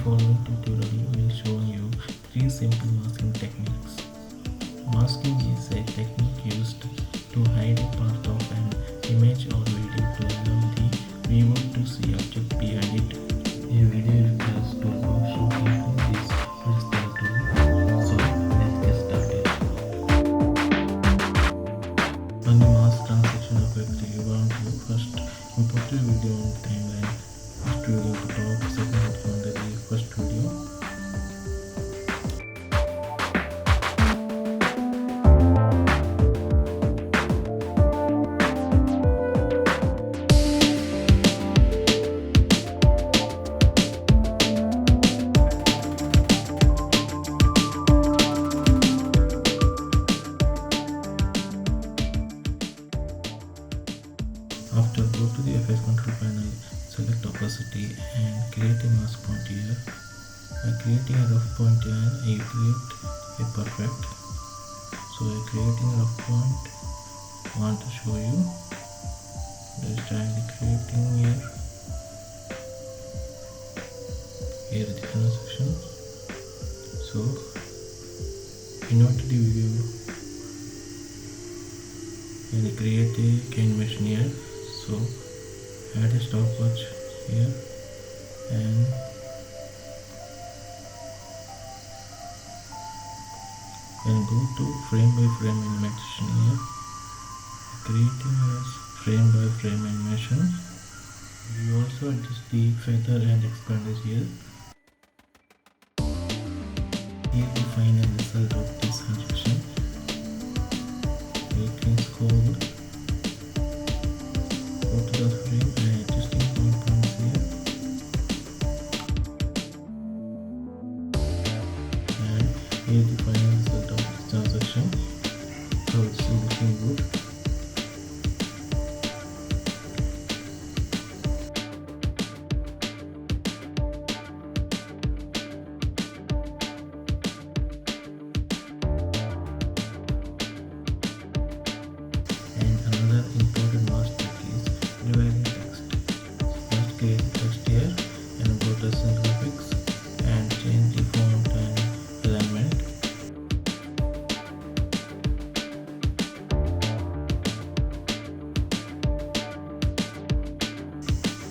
following tutorial will show you 3 simple masking techniques. Masking is a technique used to hide a part of an image or video to allow the viewer to see object behind it. A video requires toolbox to complete this crystal tool. So let's get started. On the mask transition effect, you want to first import the video in timeline. First we will go to top, second from the first video. After, go to the effect control panel, select opacity and create a mask point here. By creating a rough point here, you create a perfect. So by creating a rough point, I want to show you. Just try creating here. Here is the transaction. So invert the view and create a animation here. So add a stopwatch here and go to frame by frame animation here, creating a frame by frame animation. You also adjust the feather and expander here. Here the final result of this transaction. You can scroll. Go to the frame and adjusting points here, and here the final result of this transaction. So it's looking good. And another important mask trick is dividing text. First create text here and go to graphics and change the font and alignment.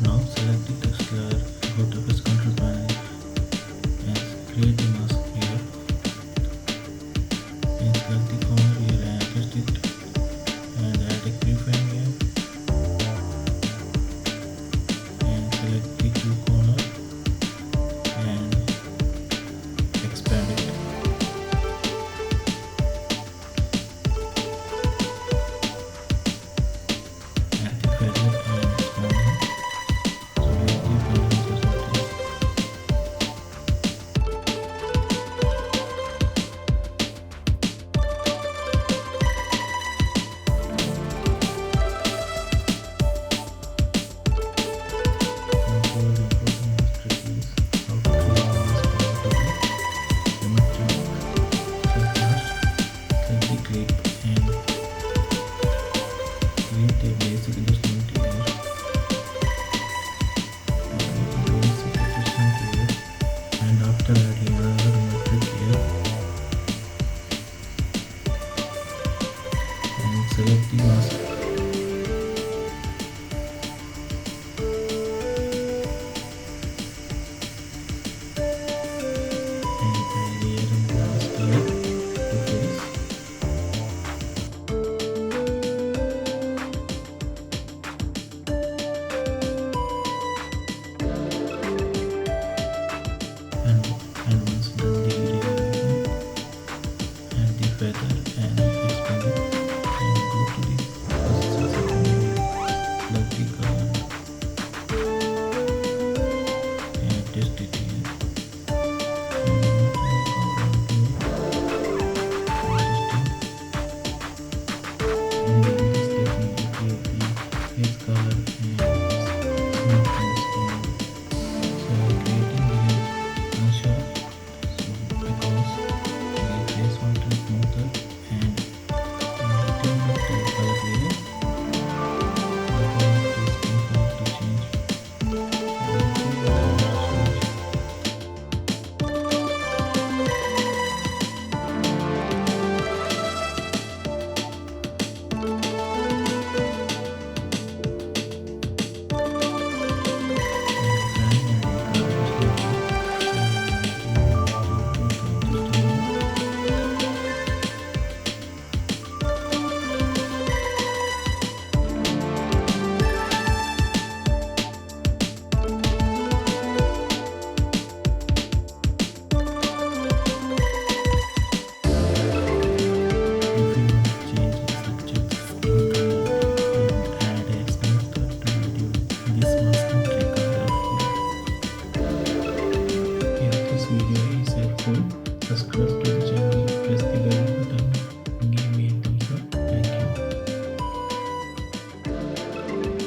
Now select the text layer, go to effect control panel and create the mask here. And select the corner here and adjust it and add a keyframe here. Select the two corner and expand it. Add the feather and expand it. So here the feather is something. After that